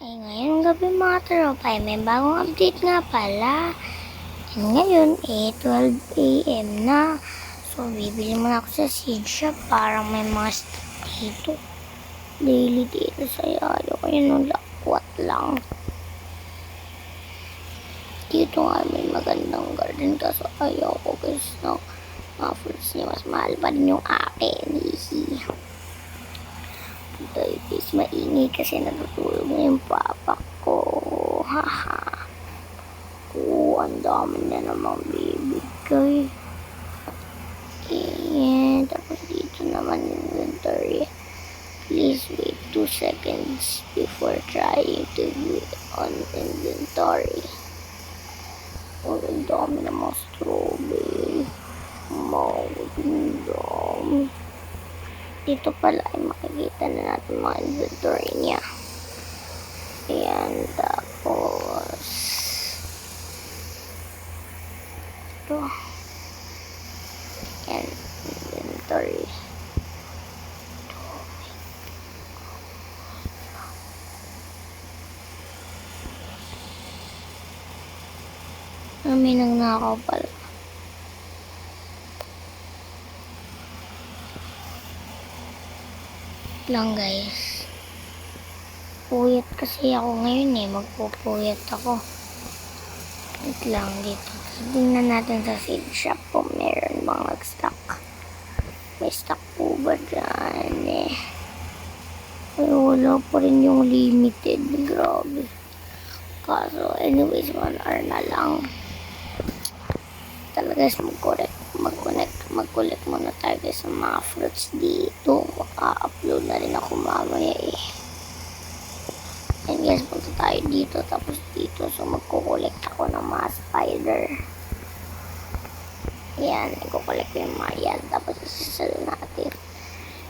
Ngayong gabi mga tropa, may bagong update nga pala. And ngayon, 12 AM na. So, bibili muna ako sa seed shop. Parang may mga stock dito. Daily dito sa yayo. Kaya nung lakwat lang. Dito nga may magandang garden. Kaso ayaw ko guys no. Mga fruits niya mas mahal pa rin yung akin. Ito guys, maingay kasi natutulog na yung papa ko. Haha. Ang dami na namang bibigay. And tapos dito naman inventory. Please wait 2 seconds before trying to view on inventory. Ang dami namang strawberry. Magandang. Dito pala ay makikita na natin mga inventory niya. Ayan, tapos ito. Ayan, inventory. May nagnakaw pala. Lang guys, puyat kasi ako ngayon magpupuyat ako. Wait lang dito, tingnan natin sa seed shop kung meron bang nag-stock. May stock po ba dyan ay wala pa rin yung limited, grabe. Kaso anyways 1 hour na lang talaga guys, mag-collect muna tayo guys sa mga fruits dito. Maka-upload na rin ako mamaya and guys, punta tayo dito tapos dito, so magko-collect ako ng mga spider. Yan, nagko-collect ko yung mga yan tapos isasal natin.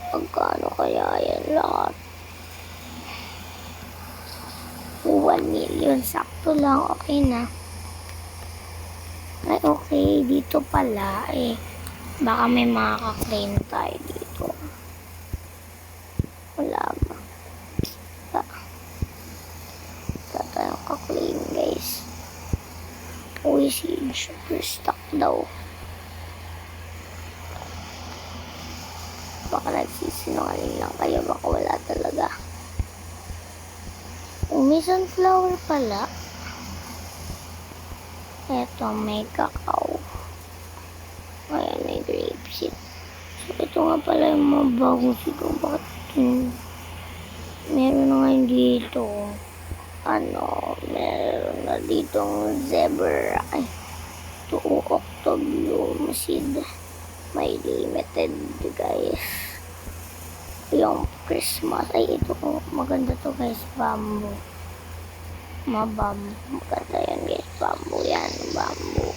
Pagkano kaya yan lahat? 1 million, sakto lang, okay na. Ay, okay, dito pala, baka may makaka-claim tayo dito. Wala ba? Wala tayong ka-claim, guys. Uy, super stock daw. Baka nagsisinungaling lang kayo, baka wala talaga. May sunflower pala. Eto, may kakao. Ayan, may grapeseed. So, ito nga pala yung mga bagong sito. Bakit meron na ngayon dito. Meron na ditong zebra. Ay, ito, octobloom seed. May limited, guys. Yung Christmas. Ay, ito, maganda to, guys. Bamboo. Maganda yan guys, bamboo yan, bamboo.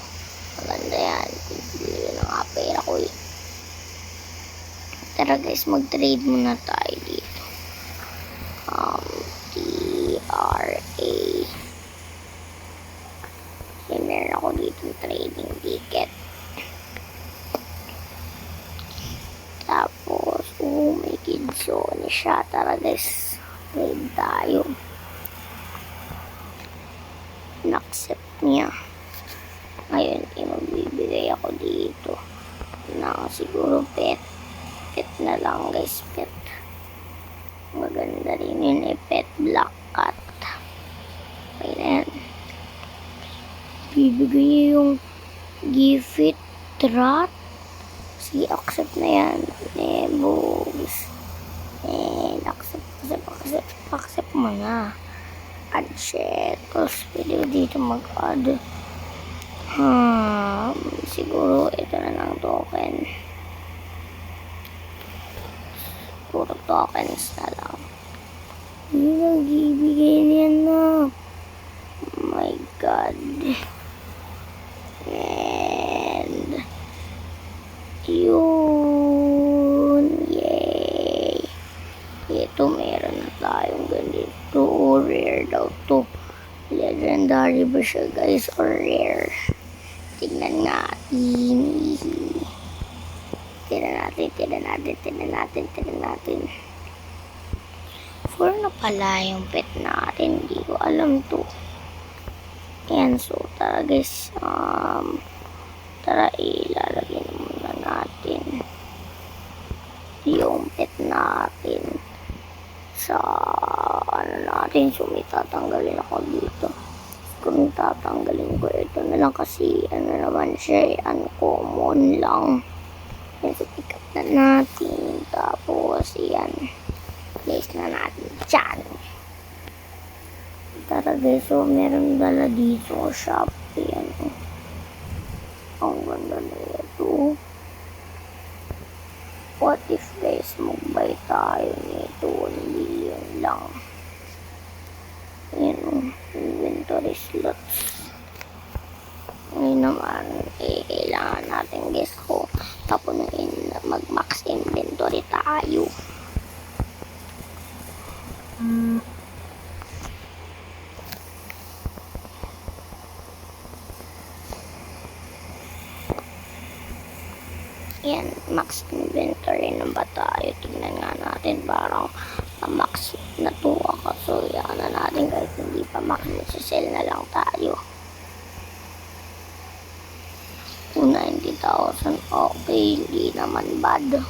Maganda yan, bibili na nga pera ko Tara guys, mag-trade muna tayo dito. TRA. Kasi meron ako dito trading ticket. Tapos, may kidzone siya. Tara guys, trade tayo. Na-accept niya. Ngayon, magbibigay ako dito na siguro pet na lang guys, pet. Maganda rin yun pet black cat. Okay na yan. Bibigay niya yung gift rat. Sige, accept na yan. Nebos. And accept mo na. Add shekels. Pwede dito mag-add. Siguro ito na lang token. Puro tokens na lang. Hindi lang ibigay niya na. Oh my god. And yun. Yay. Ito meron na tayong ganito. Rare daw to. Legendary ba siya guys or rare? Tingnan natin. Tingnan natin. 4 na pala yung pet natin. Hindi ko alam to. Ayan, so tara guys. Tara ilalagay muna natin yung pet natin sa ano natin. So may tatanggalin ako dito. Kung tatanggalin ko ito na lang kasi ano naman siya, uncommon lang. Yan, so pick up na natin. Tapos yan, place na natin dyan. Tara guys, so meron dala dito sa Shopee. Ano, ang ganda na ito. What if guys, mag-buy tayo nito 1 million lang. Yan, inventory slots. Ngayon naman, kailangan natin guys ko tapunin na mag-max inventory tayo. Yan, max inventory na ba tayo? Tignan nga natin, parang max na to ako. So, yan na natin kahit hindi pa max, sell na lang tayo. 90,000, okay, hindi naman bad.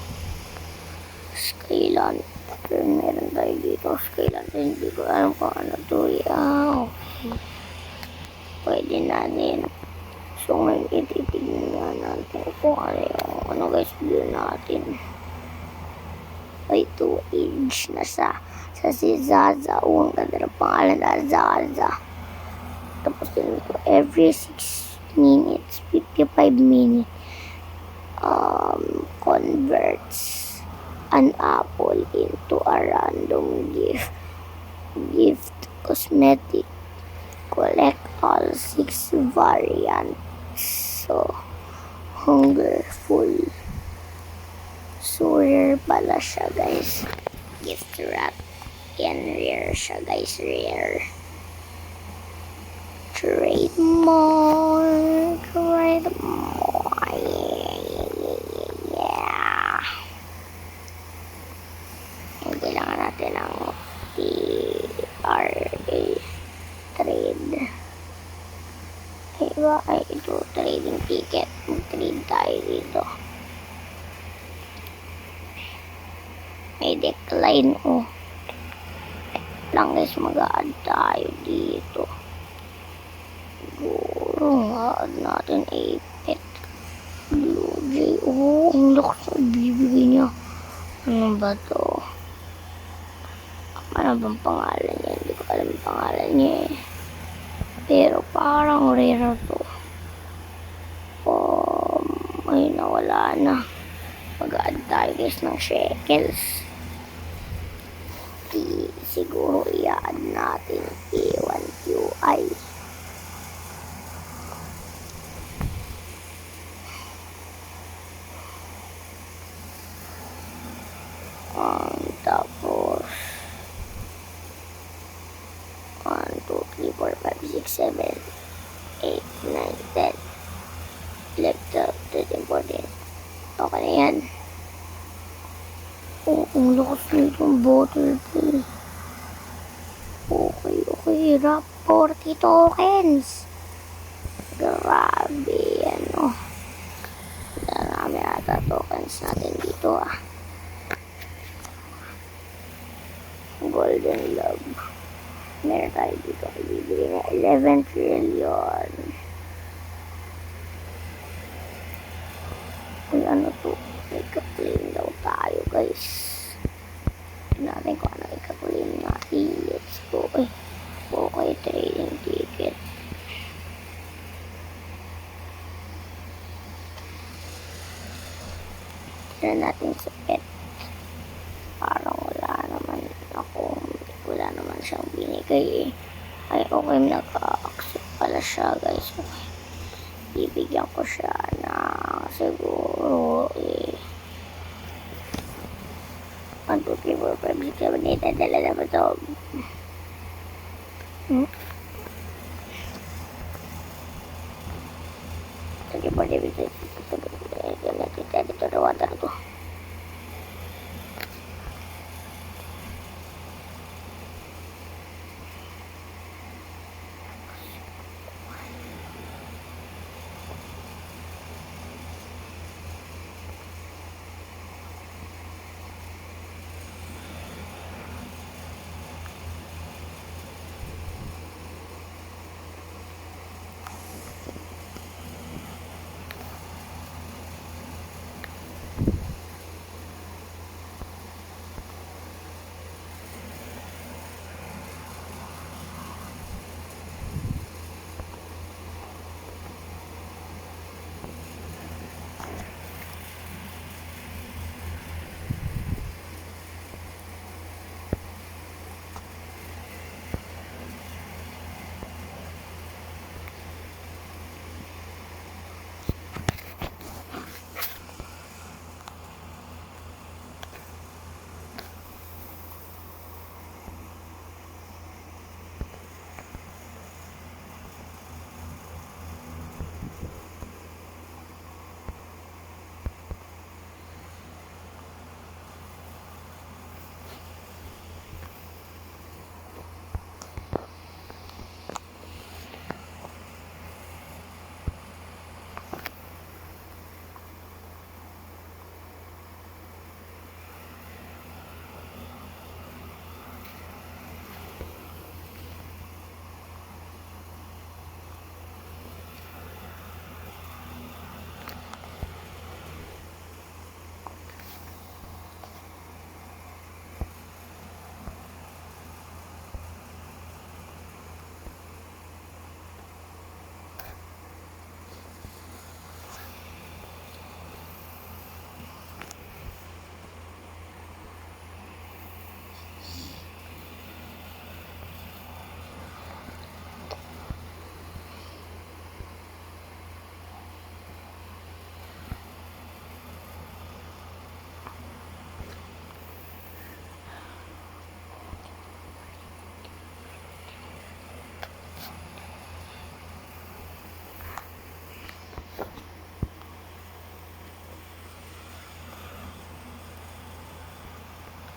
Skyland, meron tayo dito. Skyland, hindi ko alam kung ano to. Yeah, okay. Pwede na din. So ngayon ititignan nga natin kung ano yung ano guys view natin. Ay, 2 age na sa si Zaza. Ang ganda ng pangalan na Zaza. Tapos yun ko every 6 minutes 55 minutes converts an apple into a random gift cosmetic. Collect all 6 variants. So, hungerful. So, rare pala siya guys. Gift wrap. Yan, rare siya guys. Rare. Trademark. Trademark. Yeah. And kailangan natin ng TRA. Trade. Diba? Ay, ito, trading ticket. Mag-trade tayo dito. May decline, oh. Lang guys, mag-a-add tayo dito. Siguro, mag-a-add natin a pet. Blue Jay. Oh, ang lakas na bibigay niya. Ano ba to? Ano bang pangalan niya? Hindi ko alam yung pangalan niya eh. Pero parang rare to. Ay, nawala na. Mag-add tayo guys ng shekels. Siguro i-add natin A1QI. Tapos 1, 2, 3, 4, 5, 6, 7, 8, 9, 10, 11, 12, 13, 14. Okay na yan. Ang lakas nito ang bottle tea. Okay. Wrap 40 tokens. Grabe, ano. Marami ata tokens natin dito ah. Golden Love. Meron tayo dito. Bibili na 11 trillion. Uy, ano to? May ka-claim daw tayo, guys. Tignan natin kung ano i-ka-claim natin. Let's go. Okay, trading ticket. Tignan natin sa pet. Parang wala naman siyang binigay eh. Ay, okay, naka-accept pala siya, guys. Okay. Bibigyan ko siya na siguro 1, 2, 3, 4, 5, 6, 7, 8 dala na ba ito? Sige po, dito na water to.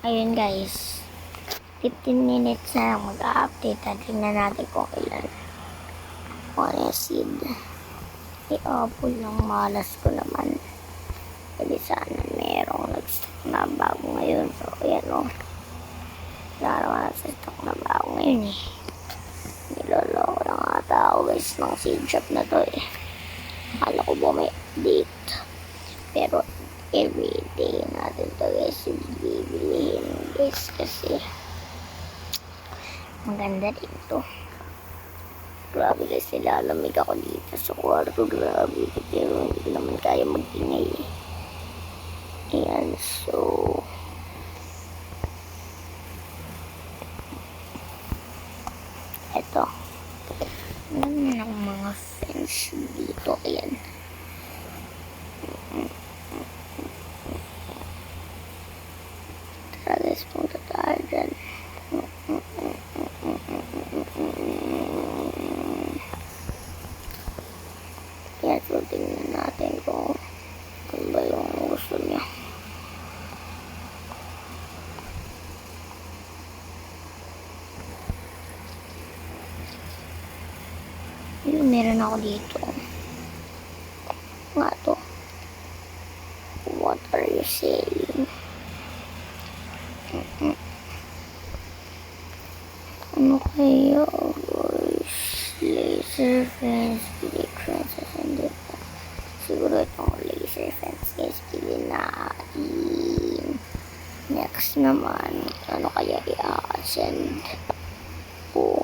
Ayun guys, 15 minutes na lang mag-update at tingnan natin kung ilan. Kung ano yung seed. I-apple ng malas ko naman. Hindi sana merong nag-stock na bago ngayon. So, ayan o. Wala naman nag-stock na bago ngayon eh. Niloloko lang ata ako guys ng seed shop na to eh. Akala ko ba may update. Pero everyday natin to guys bibilihin guys kasi maganda dito. Grabe guys, nilalamig ako dito sa kwarto. Grabe, pero hindi ko naman kaya mag-ingay eh. Ayan, so eto. Ano ng mga fence dito. Ayan. Tara guys, punta tayo dyan. Yan, so tingnan natin kung ba yung gusto niya. Yun, meron ako dito. Nga to. What are you saying? Ano kaya guys? Laser fence, big fences, and dito. Siguro itong laser fence guys, pili natin. Next naman, ano kaya i-ascend ko?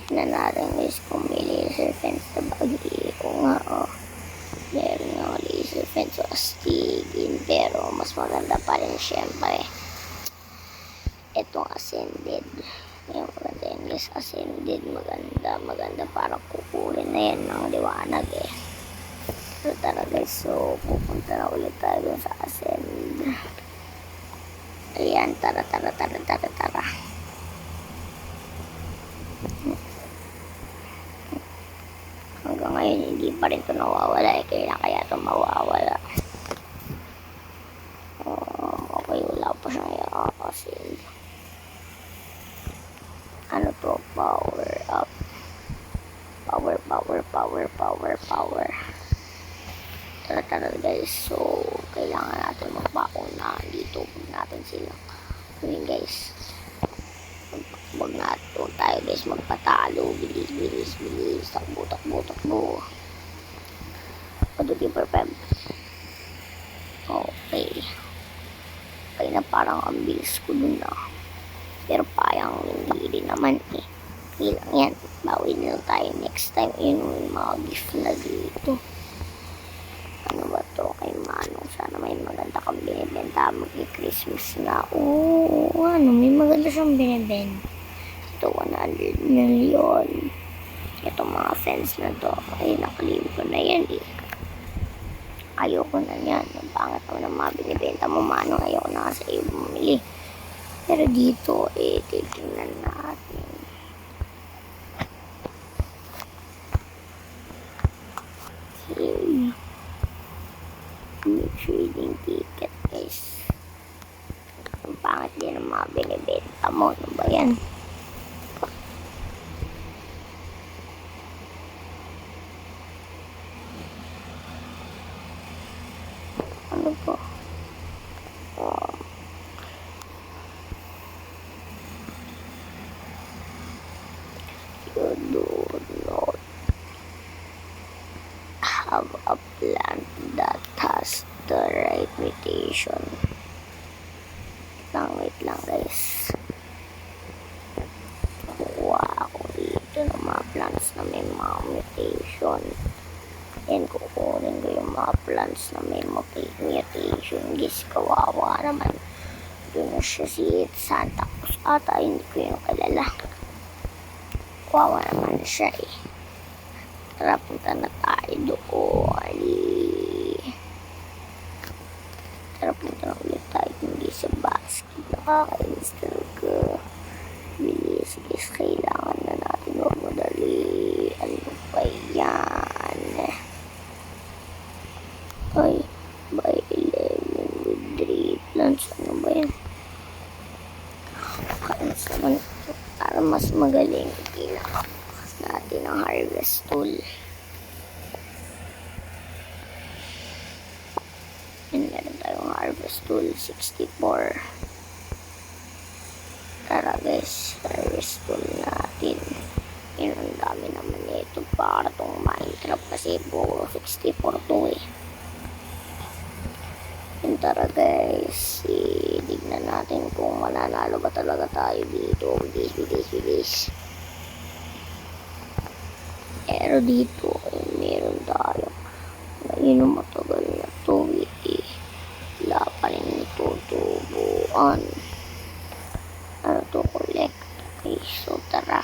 Tignan natin guys kung may laser fence na bagay ko nga oh. Meron nga laser fence o astigin, pero mas maganda pa rin syempre itong ascended. Yung maganda yun guys, ascended, maganda para kukurin na yan ng liwanag eh. So tara guys, so pupunta na ulit tayo sa ascend. Ayan, tara. Hanggang ngayon hindi pa rin ito nawawala eh. Kailan kaya ito mawawala? Okay, wala pa siyang i-ascend. Ano to? Power up. Power. Tara guys. So, kailangan natin magpakunahan dito. Huwag natin sila. Yun guys. Huwag natin tayo guys magpatalo. Bilis. Takbo. Paduti per pem. Okay. Okay na parang ang bilis ko dun na. Pero parang hindi rin naman eh. Ilang yan. Bawi na lang tayo next time. Yun yung mga gift na dito. Ano ba to? Kay Manong. Sana may maganda kang binibenta. Mag-Christmas na. Oo, ano? May maganda siyang binibenta. Ito, 100 million. Itong mga fence na to. Ay, nakalim ko na yan eh. Ayoko na yan. Ang pangat mo na mga binibenta mo, Manong. Ayoko na sa iyo bumili. Pero dito, titingnan natin. Okay. May trading ticket, guys. Ang pangit din ang mga binibenta mo. Ano ba yan? Ano po? You do not have a plant that has the right mutation. Wait lang guys. Kuha ako dito ng mga plants na may mga mutation. And kukunin ko yung mga plants na may mutation. Guys, kawawa naman. Doon na siya si Santa Cruz ata. Hindi ko yung kalala. Kawawa naman siya eh. Tara, punta na tayo doon. Tara, punta na ulit tayo hindi sa basket. Nakakainis talaga. Bilis, guys. Kailangan na natin magaling. Pinakakas natin ang harvest tool. And meron tayong harvest tool 64. Tara guys, harvest tool natin. Yun, ang dami naman ito para tong Minecraft kasi puro 64 to eh. Yun, tara guys, tignan natin kung mananalo ba talaga tayo dito. Bilis. Pero dito, meron tayo. Ngayon ang matagal na to eh. Wala pa rin ito tubuan. Ano to, collect. Okay, so tara.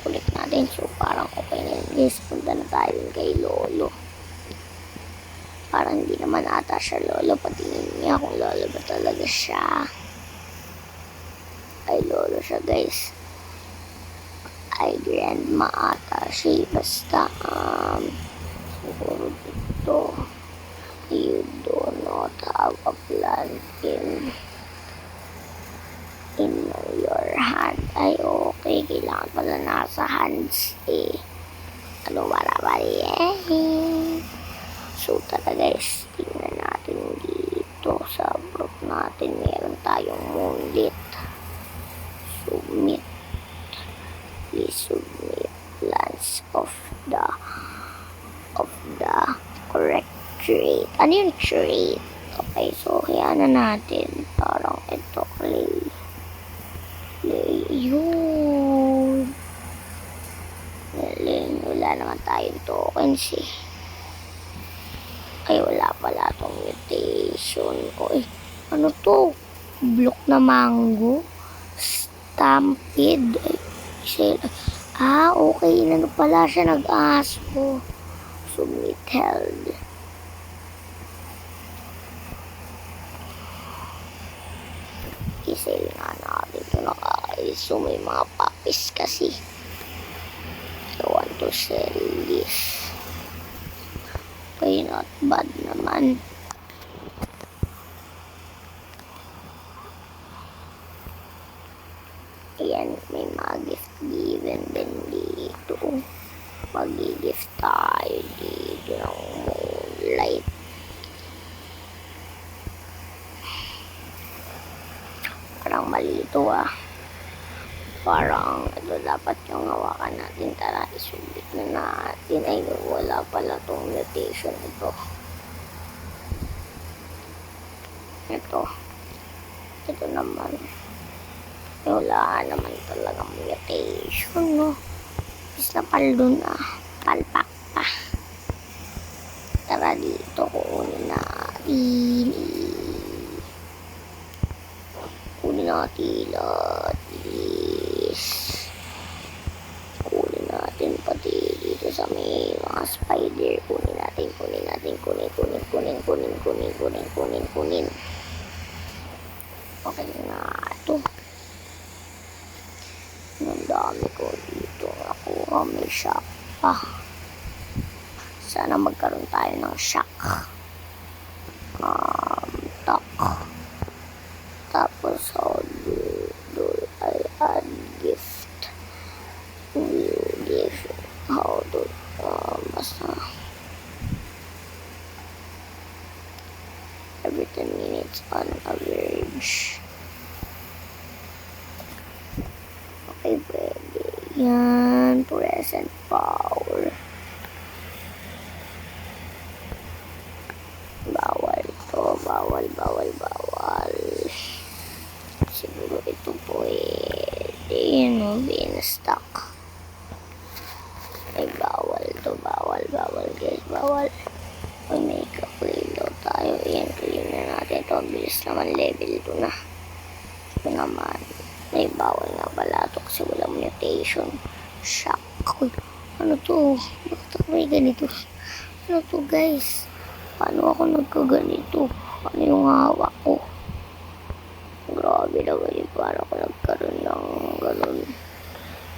Collect natin. So parang okay na yun guys. Punta na tayo kay Lolo. Parang hindi naman ata siya Lolo. Patingin niya kung Lolo ba talaga siya. Ay Lolo siya guys. Ay grandma ata siya. Basta siguro dito. You do not have a plan in your hand. Ay okay. Kailangan pala nasa hands eh. Ano marabali eh. So tara guys, tingnan natin dito sa group natin. Meron tayong moonlit. Submit. Please submit plans of the correct trait. Ano yung trait? Okay, so kaya na natin. Parang ito clay. Yun. Wala naman tayong tokens eh. Ay, wala pala itong mutation. Oy, ano to? Block na mango? Stampede? Okay. Ano pala siya nag-aso? Submit held. I-sell nga natin ito. Nakakailis. So, may mga puppies kasi. I want to sell this. Okay, not bad naman. Ayan, may mga gift given din dito. Mag-gift tayo dito ng moonlight. Parang mali ito ah. Parang ito dapat yung hawakan natin. Tara, isubit na natin. Ay, wala pala itong mutation ito. Ito naman. Wala naman talagang mutation, no? Is na paldo na. Palpak pa. Tara dito, kunin natin. Kunin natin kunin natin pati dito sa may mga spider. Kunin natin. Kunin. Okay na ito. Ang dami ko dito nakuha. May shock pa. Sana magkaroon tayo ng shock. Tak. Tapos do I add gift? New gift. How to basta every 10 minutes on average. Okay, pwede. Yan. Present power. Bawal to. Bawal. Siguro ito pwede. Bin-stock. Ay, bawal to. Bawal, guys. Bawal. Ay, may ka-claim daw tayo. Ayan, claim na natin ito. Bilis naman. Level 2 na. Ito naman. Ay, bawal nga pala ito kasi walang mutation. Shock. Ano to? Bakit ako may ganito? Ano to, guys? Paano ako nagkaganito? Ano yung hawak ko? Grabe na ganyan. Para ako nagkaroon ng ganun.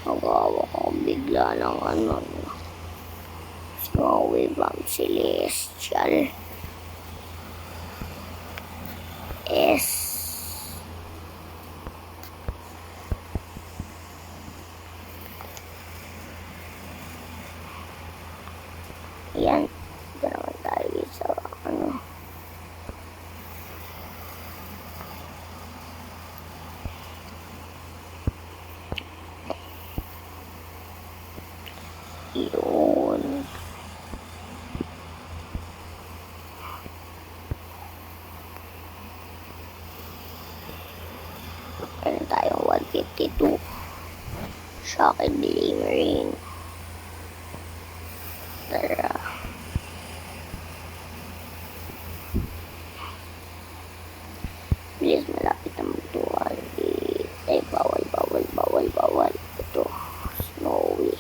Nag-hawak ako bigla ng ano. Snowy Bomb Celestial. Ayan. Ito naman tayo sa ano. Yun. Meron tayong 152. Shock and delivering. Tara. Bilis, malapit na magtuwal. Ay, bawal. Ito, snowy.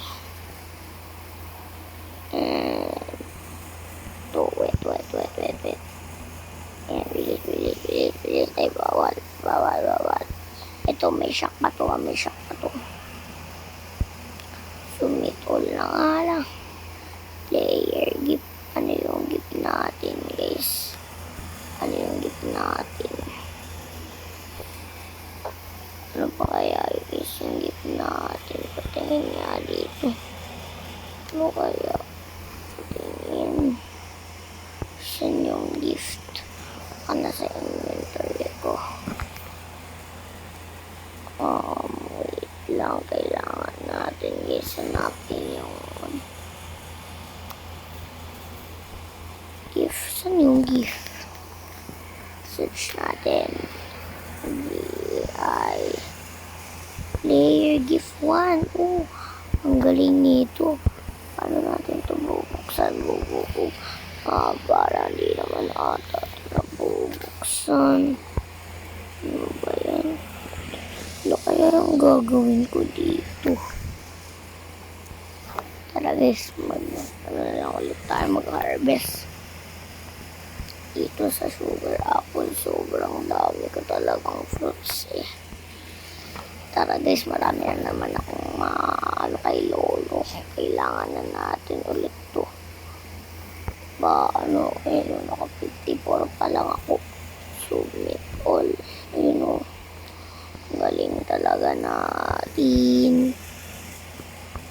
And ito, wet. Ayan, bilis. Ay, bawal. Ito, may shock pa to. Submit all na nga lang. Player gift. Ano yung gift natin, guys? Ano pa kaya guys yung gift natin? Patingin nga dito. Ano kaya? Patingin. Saan yung gift? Nasa inventory ko. Wait lang. Kailangan natin guys hanapin yung gift. Saan yung gift? Search natin. Player gift 1. Oh, ang galing nito. Paano natin ito bubuksan? Para hindi naman ata nabubuksan. Ano ba yan? Ano kaya ang gagawin ko dito? Tara guys, ano na lang ulit tayo mag-harvest. Dito sa sugar apple, sobrang dami ko talagang fruits eh. Tara guys, marami na naman akong kay lolo. Kailangan na natin ulit to. Naka 54 pa lang ako. Submit all. Galing talaga natin.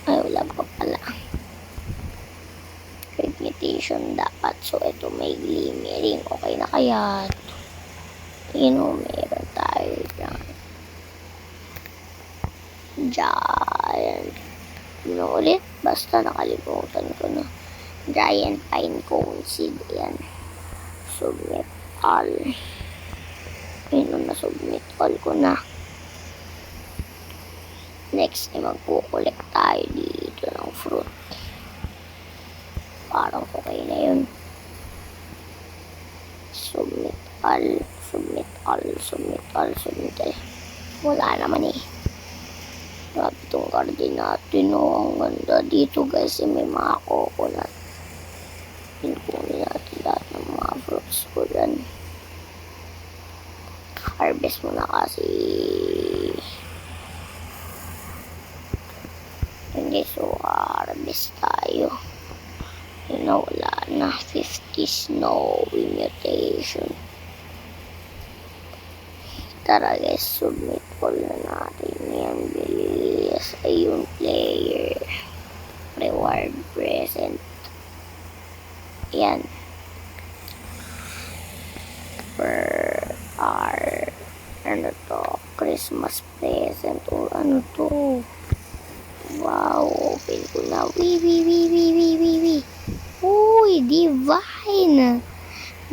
Ay, wala pa pala. Reputation dapat. So, ito may glimmering. Okay na kaya. Meron tayo dyan. Ulit. Basta nakalimutan ko na. Giant pine cone seed. Ayan. Submit all. Na-submit all ko na. Next, magpukulik tayo dito ng fruit. Parang okay na yun. Submit all. Wala naman eh. Grabe itong garden natin. Ang ganda dito guys. May mga coconut. Pinukunin natin lahat ng mga fruits ko dyan. Harvest muna kasi. Hindi, so harvest tayo. Wala na. 50 snowy mutation. Tara guys, submit all na natin yan. Bilis. Ayun, player. Reward present. Yan. Ano to? Christmas present or ano to? Wow, open ko na. Wee. Uy, divine.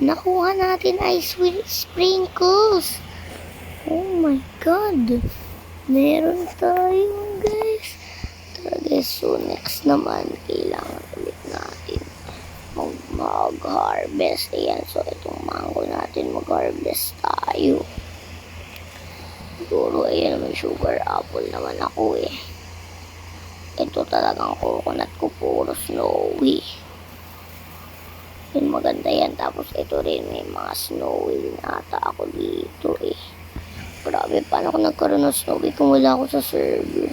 Nakuha natin ice sprinkles. Oh my God. Meron tayo guys. Tara guys, so next naman, kailangan ulit natin mag-harvest. Ayan, so itong mango natin, mag-harvest tayo. Siguro, ayan, may sugar apple naman ako eh. Ito talagang coconut ko, puro snowy. Yun, maganda yan. Tapos ito rin, may mga snowy ata ako dito eh. Grabe, paano ako nagkaroon ng snowy kung wala ako sa server?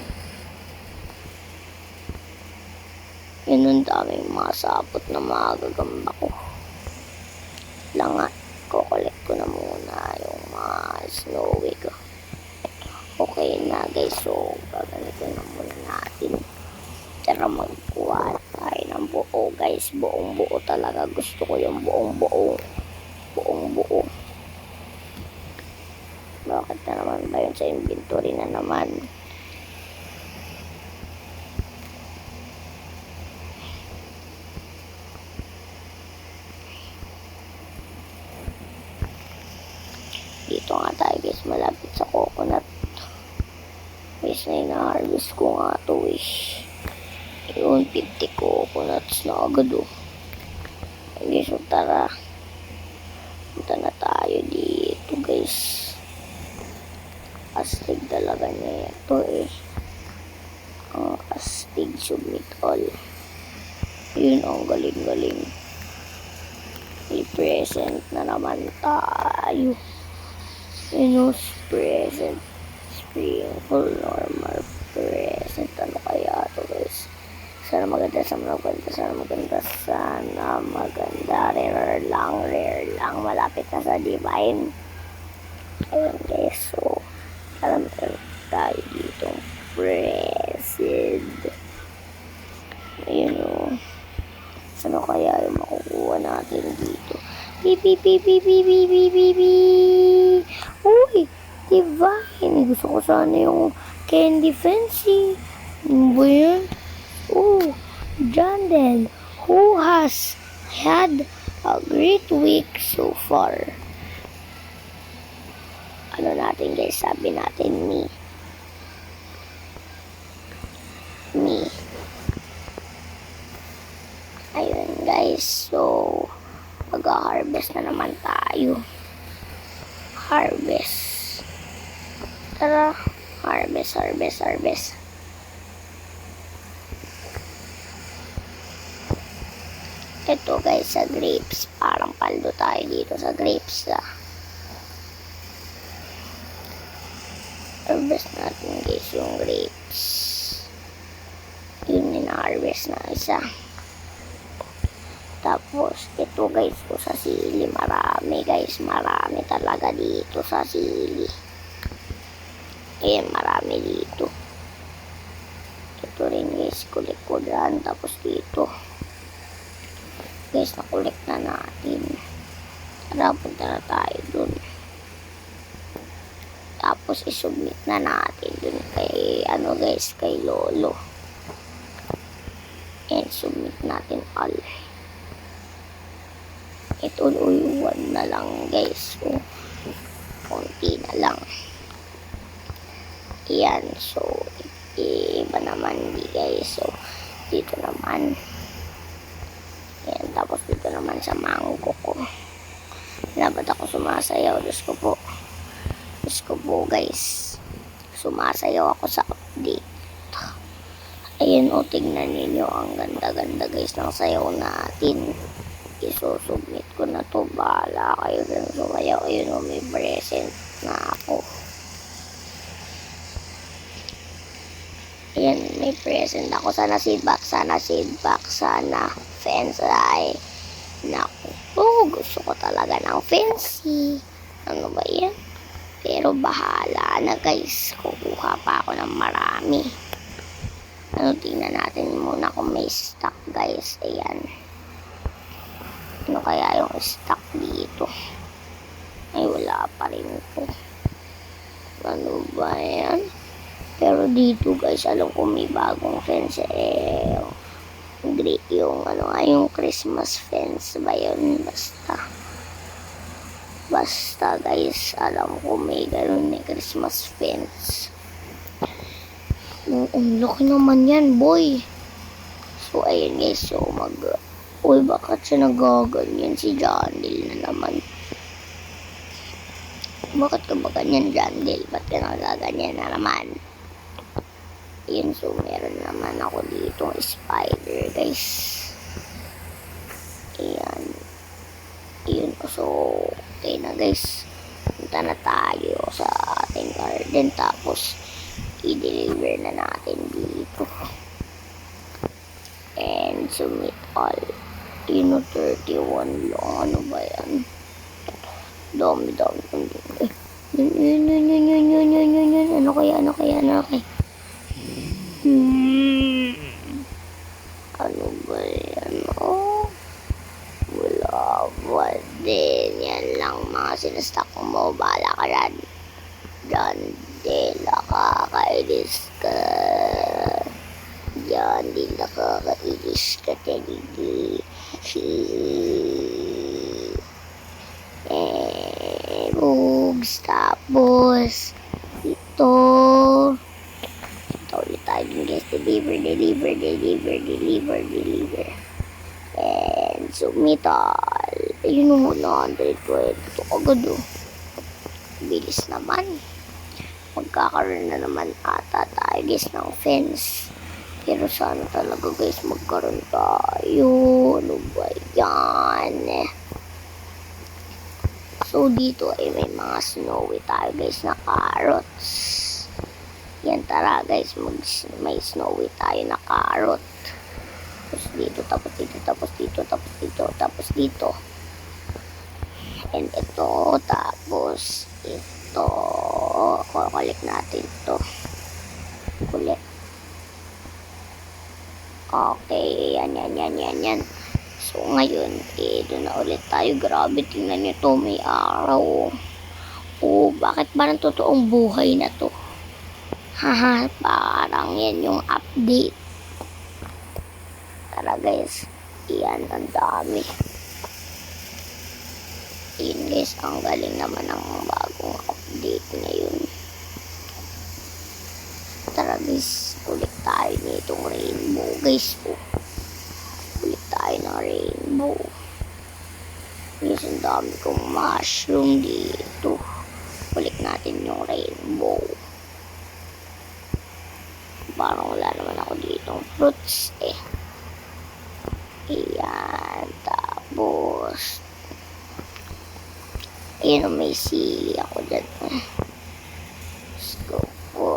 Yun, ang daming mga sapot na magagamba ko. Langat, kukulit ko na muna yung mga snowy ko. Okay na guys, so gaganito na muna natin. Tara magkuha tayo ng buo guys. Buong buo talaga. Gusto ko yung buong buo. Buong buo. Bakit na naman ba yun sa inventory na naman? Dito nga tayo guys, malapit sa coconut. Guys, na ina-harvest ko nga to eh. Yun, 50 coconuts na agad oh. Guys, so tara. Punta na tayo dito guys. Astig talaga niya ito eh. Ang astig, submit all. Yun, ang galing-galing. I-present na naman tayo. Present. Sprinkle, normal, present. Ano kaya ito guys? Sana maganda, sana maganda, sana maganda, sana maganda. Rare lang. Malapit na sa divine. Ayun guys, so alam tayo dito. Present. Ayun o. Ano kaya yung makukuha natin dito? Beep. Uy, divine. Gusto ko sana yung candy fancy. Ano ba yun? Oh, Jandel, who has had a great week so far? Ano natin guys? Sabi natin me. Ayun guys, so mag-harvest na naman tayo. Harvest. Tara, harvest. Ito guys, sa grapes. Parang paldo tayo dito sa grapes ah. Harvest natin guys yung grapes. Yun, na-harvest na isa. Tapos, ito guys, po sa sili, marami guys, marami talaga dito sa sili. Ayan, marami dito. Ito rin guys, kulik ko dyan. Tapos dito, guys, nakulik na natin. Tara, punta na tayo dun. Tapos, isubmit na natin dun kay, ano guys, kay Lolo. And, submit natin all. Ito, one na lang guys. So, konti na lang. Yan. So, iba naman di guys. So, dito naman. Yan. Tapos dito naman sa mango ko. Dapat ako sumasayaw. Diyos ko po guys. Sumasayaw ako sa update. Ayan o, tignan ninyo. Ang ganda-ganda guys ng sayaw natin. Isusubmit ko na to. Bahala kayo rin sumayaw. Ayun o, may present na ako. Ayan, may present ako. Sana seedback. Sana fence ay. Naku. Oh, gusto ko talaga ng fancy. Ano ba yan? Pero bahala na guys. Kukuha pa ako ng marami. Ano, tingnan natin muna kung may stock guys. Ayan. Ano kaya yung stock dito? Ay, wala pa rin po. Ano ba yan? Pero dito guys, alam ko may bagong fence yung ano nga, yung Christmas fence ba yun? Basta guys, alam ko may ganun, may Christmas fence. Ang laki naman yan, boy. So, ayun guys, so uy, bakit siya nagaganyan si Jandel na naman? Bakit ka ba ganyan, Jandel? Ba't ka nagaganyan na naman? Yun, so meron naman ako dito spider, guys. Ayan. Yun, so okay na guys. Punta na tayo sa ating garden. Tapos, i-deliver na natin dito. And submit all. 31 lang. Ano ba yan? Dami. Yun. Ano kaya? Ano ba yan? Oh, wala ba din? Yan lang mga sinastak mo. Bahala ka dyan. Jandel, nakakainis ka. Jandel, nakakainis ka talaga. Bugs, tapos ito ulit tayo dun guys. Deliver. And submittal. Ayun o, 120. Ito agad o. Bilis naman. Magkakaroon na naman ata tayo guys ng fence. Pero sana talaga guys magkaroon tayo. Ano ba yan? So dito ay may mga snowy tayo guys na carrots. Yan, tara guys, may snowy tayo na carrot. Tapos dito, tapos dito. And ito, tapos ito. Kukulik natin ito. Kulik. Okay, yan. So ngayon, doon na ulit tayo. Grabe, tingnan nyo to, may araw. Oh, bakit parang totoong buhay na to? Haha, parang yan yung update. Tara guys, yan, ang dami. Yun guys, ang galing naman ng bagong update ngayon. Tara guys, ulit tayo nitong rainbow guys. Ulit tayo ng rainbow. Guys, ang dami kong mushroom dito. Ulit natin yung rainbow. Parang wala naman ako ditong fruits eh. Ayan, tapos ayun, may sili ako dyan. Let's go po.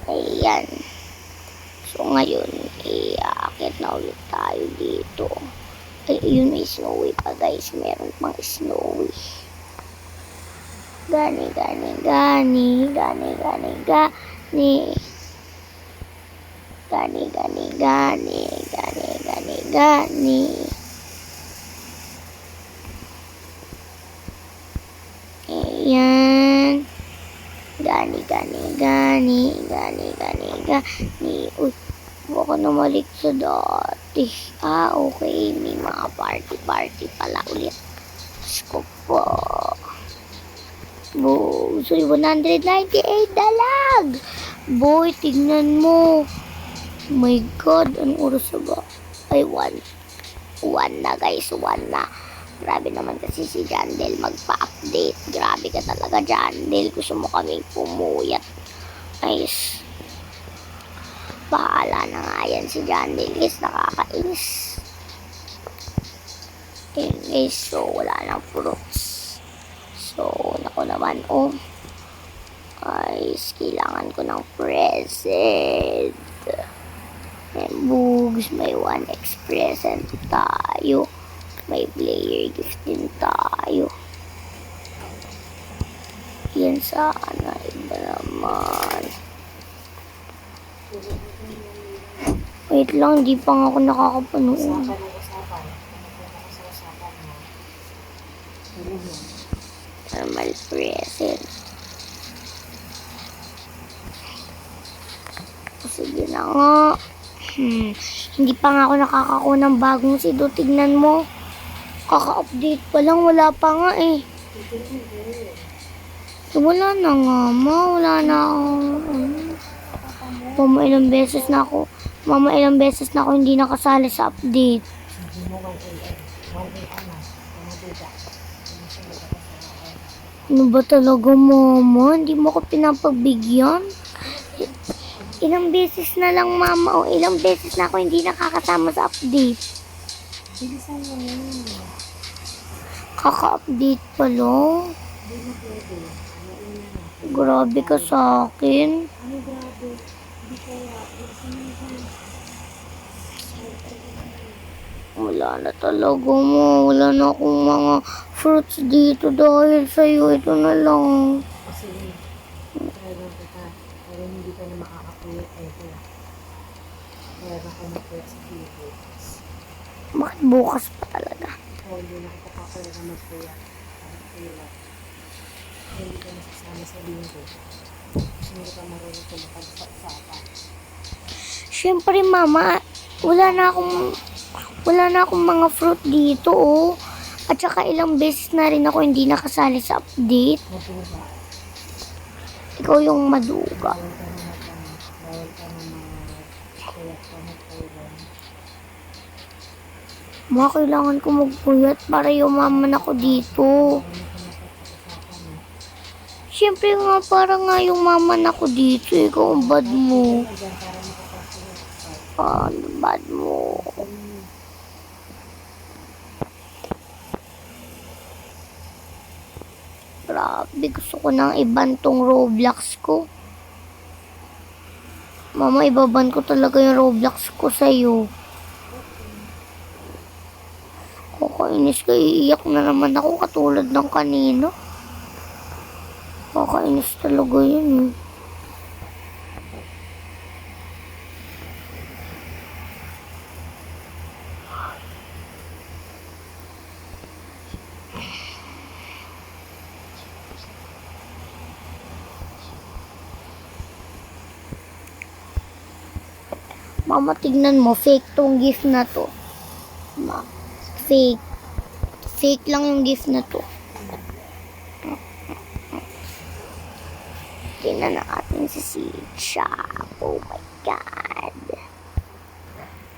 Ayan. So ngayon, aakit na ulit tayo dito. Ay, ayun, may snowy pa guys. Meron pang snowy. Gani. Ayan. Gani. Uy, baka namalik sa dati. Okay. May mga party pala ulit. Diyos ko po. So, 198 dalag. Boy, tignan mo. My God, anong oras na ba? Ay, 1 na guys, 1 na. Grabe naman kasi si Jandel magpa-update. Grabe ka talaga, Jandel. Gusto mo kaming pumuyat. Guys, bahala na nga yan si Jandel. Guys, nakakainis. Ayun guys, so wala nang fruits. So, naku naman, guys, kailangan ko ng present. May bugs, may 1x present tayo. May player gift din tayo. Yan sana, iba naman. Wait lang, di pa nga ako nakakapanood. Normal present. Sige na nga. Hindi pa nga ako nakakakuha ng bagong sido. Tignan mo. Kaka-update pa lang. Wala pa nga eh. So, wala na nga ma. Wala na ako. Mama, ilang beses na ako hindi nakasali sa update. Ano ba talaga mama? Hindi mo ko pinapagbigyan? Ilang beses na lang mama o ilang beses na ako hindi nakakasama sa update. Bilisan mo yun. Kaka-update pa lang. Hindi na pwede. Grabe ka sa akin. Ano grabe? Hindi kaya. Bilisan mo yun. Wala na talaga mo. Wala na akong mga fruits dito dahil sa'yo. Ito na lang. Kasi, try lang kita. Pero hindi ka na makakapulit. Ito. Pero, ako magkuya sa Philippines. Bakit bukas pa talaga? O, hindi na ako papapala na magkuya. Kailan. Hindi ka nasasama sa linggo. Hindi ka marunong tumatag sa usapan. Siyempre, mama, wala na akong mga fruit dito, oh. At saka ilang beses na rin ako hindi nakasali sa update. Matuba. Ikaw yung maduga. Bawal ka na bawal ka na magkuya ka magkuya. Mga kailangan ko magpuyat para yumaman ako dito. Siyempre nga, para nga yumaman ako dito. Ikaw ang bad mo. Ano bad mo? Grabe, gusto ko nang iban tong Roblox ko. Mama, ibaban ko talaga yung Roblox ko sa'yo. Kakainis ka, iiyak na naman ako katulad ng kanina. Kakainis talaga yun. Mama, tignan mo, fake tong gift na to. Fake. Fake lang yung gift na to. Tignan natin si Sisha. Oh my God.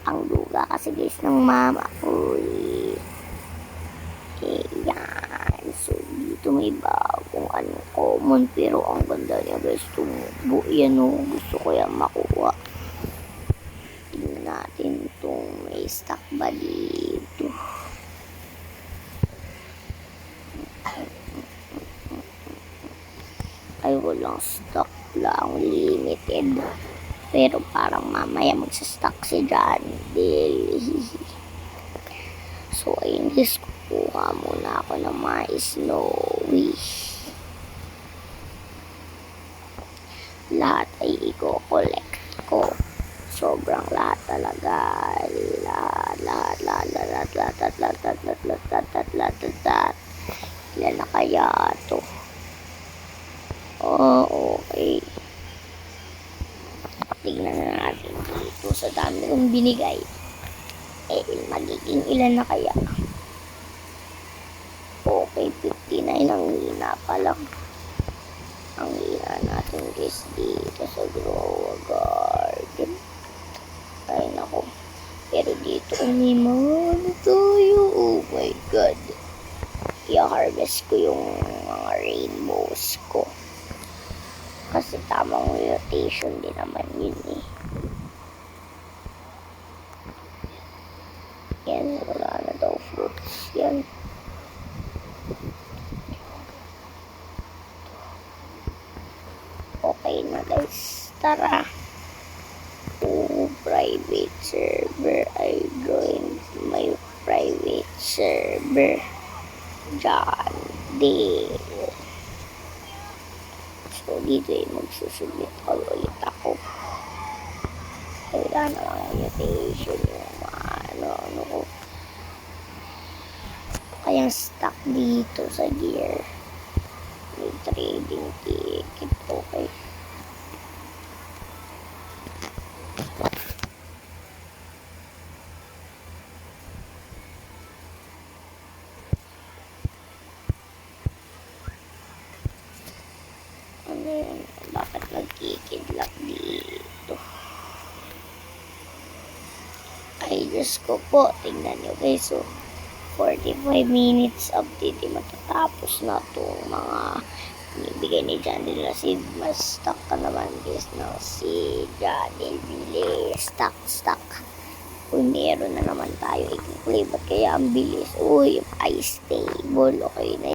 Ang duga kasi guys ng mama. Uy. Ayan. So, dito may bagong common. Pero ang ganda niya guys. Yan o. Gusto ko yan makuha. Tignan natin itong may stock ba dito. Ay, walang stock lang, limited. Pero parang mamaya magsastock si John Bill. So, ayun guys, kukuha muna ako ng mga snowy. Lahat ay i-collect ko. Sobrang lahat talaga. Lahat. Ilan na kaya to? Oh, okay. Tignan na natin dito sa dami kong binigay. Magiging ilan na kaya? Okay, 59 ang hina pa lang. Ang hina natin guys dito sa grow garden. Ay nako. Pero dito may mga tayo. Oh my God. I-harvest ko yung mga rainbows ko. Kasi tamang rotation din naman yun eh. Yan, wala na daw fruits yan. Okay na guys. Tara. Private server. I joined my private server. John Dale. So, dito magsusubmit ulit ako. Wala na lang mutation yung ano ko. Kayang stock dito sa gear. May trading ticket. Okay. Ano yun? Bakit nagkikidlap dito? Ay, Diyos ko po. Tingnan nyo guys. So, 45 minutes update. Matatapos na itong mga binibigay ni Janil na seed. Mas stock ka naman guys na si Janil Bili. Stock. Kung meron na naman tayo i-play. Ba't kaya ang bilis? Uy, ay stable. Okay na